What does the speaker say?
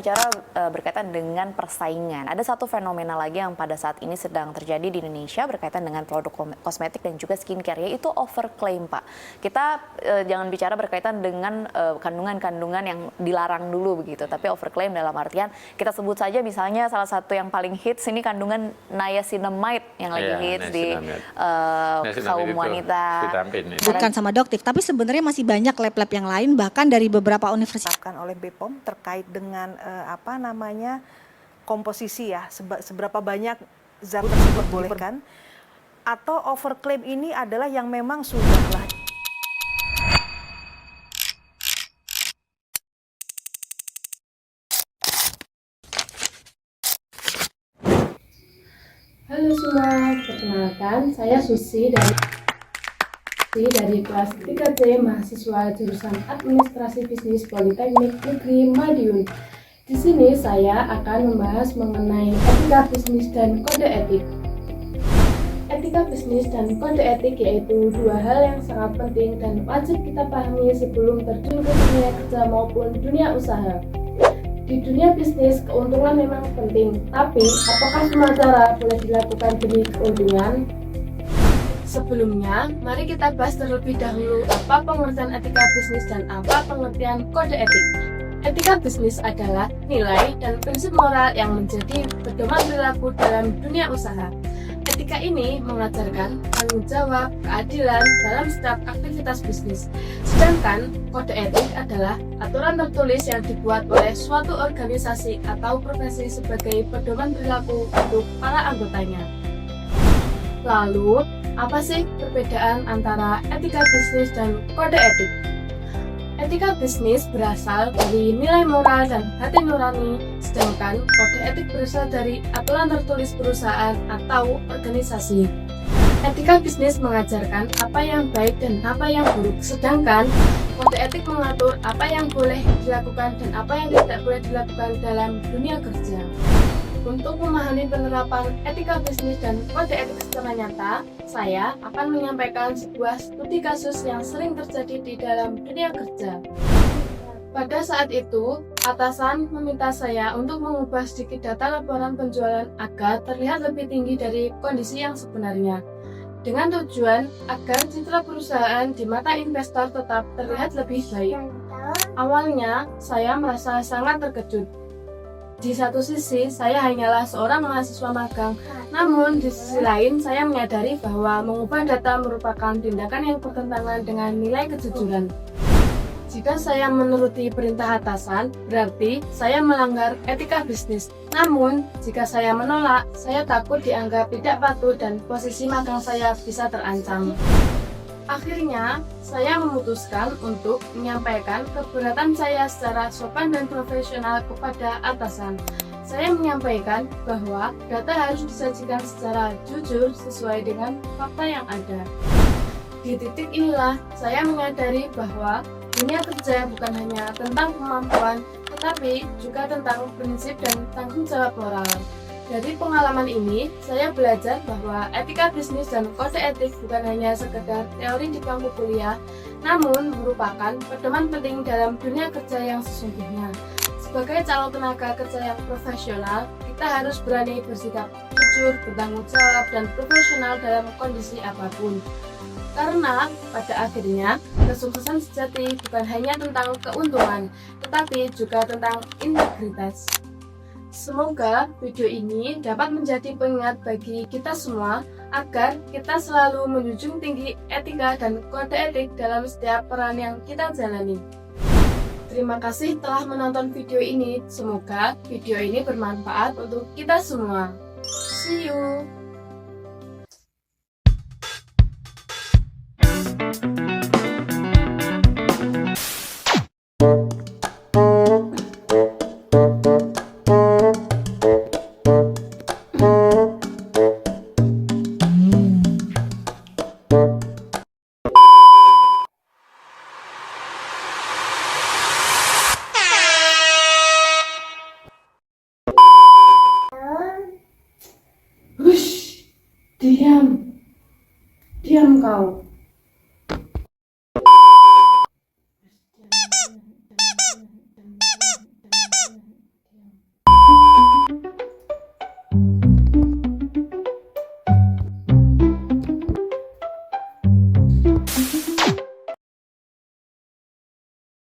Bicara berkaitan dengan persaingan, ada satu fenomena lagi yang pada saat ini sedang terjadi di Indonesia berkaitan dengan produk kosmetik dan juga skincare, yaitu overclaim, Pak. Kita jangan bicara berkaitan dengan kandungan-kandungan yang dilarang dulu begitu, tapi overclaim dalam artian kita sebut saja misalnya salah satu yang paling hits ini kandungan niacinamide yang lagi hits di kaum wanita. Bukan sama Doktif, tapi sebenarnya masih banyak lab-lab yang lain bahkan dari beberapa universitas oleh BPOM terkait dengan komposisi ya, seberapa banyak zat tersebut diperbolehkan, atau overclaim ini adalah yang memang sudahlah. Halo semua, perkenalkan saya Susi dari kelas 3C mahasiswa jurusan Administrasi Bisnis Politeknik Negeri Madiun. Di sini saya akan membahas mengenai etika bisnis dan kode etik. Etika bisnis dan kode etik yaitu dua hal yang sangat penting dan wajib kita pahami sebelum terjun ke dunia kerja maupun dunia usaha. Di dunia bisnis, keuntungan memang penting, tapi apakah semua cara boleh dilakukan demi keuntungan? Sebelumnya, mari kita bahas terlebih dahulu apa pengertian etika bisnis dan apa pengertian kode etik. Etika bisnis adalah nilai dan prinsip moral yang menjadi pedoman perilaku dalam dunia usaha. Etika ini mengajarkan tanggung jawab, keadilan dalam setiap aktivitas bisnis. Sedangkan kode etik adalah aturan tertulis yang dibuat oleh suatu organisasi atau profesi sebagai pedoman perilaku untuk para anggotanya. Lalu, apa sih perbedaan antara etika bisnis dan kode etik? Etika bisnis berasal dari nilai moral dan hati nurani, sedangkan kode etik berasal dari aturan tertulis perusahaan atau organisasi. Etika bisnis mengajarkan apa yang baik dan apa yang buruk, sedangkan kode etik mengatur apa yang boleh dilakukan dan apa yang tidak boleh dilakukan dalam dunia kerja. Untuk memahami penerapan etika bisnis dan kode etik secara nyata, saya akan menyampaikan sebuah studi kasus yang sering terjadi di dalam dunia kerja. Pada saat itu, atasan meminta saya untuk mengubah sedikit data laporan penjualan agar terlihat lebih tinggi dari kondisi yang sebenarnya, dengan tujuan agar citra perusahaan di mata investor tetap terlihat lebih baik. Awalnya, saya merasa sangat terkejut. Di satu sisi, saya hanyalah seorang mahasiswa magang, namun di sisi lain, saya menyadari bahwa mengubah data merupakan tindakan yang bertentangan dengan nilai kejujuran. Jika saya menuruti perintah atasan, berarti saya melanggar etika bisnis. Namun, jika saya menolak, saya takut dianggap tidak patuh dan posisi magang saya bisa terancam. Akhirnya, saya memutuskan untuk menyampaikan keberatan saya secara sopan dan profesional kepada atasan. Saya menyampaikan bahwa data harus disajikan secara jujur sesuai dengan fakta yang ada. Di titik inilah, saya menyadari bahwa dunia kerja bukan hanya tentang kemampuan, tetapi juga tentang prinsip dan tanggung jawab moral. Dari pengalaman ini, saya belajar bahwa etika bisnis dan kode etik bukan hanya sekedar teori di bangku kuliah, namun merupakan pedoman penting dalam dunia kerja yang sesungguhnya. Sebagai calon tenaga kerja yang profesional, kita harus berani bersikap jujur, bertanggung jawab, dan profesional dalam kondisi apapun. Karena pada akhirnya, kesuksesan sejati bukan hanya tentang keuntungan, tetapi juga tentang integritas. Semoga video ini dapat menjadi pengingat bagi kita semua agar kita selalu menjunjung tinggi etika dan kode etik dalam setiap peran yang kita jalani. Terima kasih telah menonton video ini. Semoga video ini bermanfaat untuk kita semua. See you! Whoosh! mau.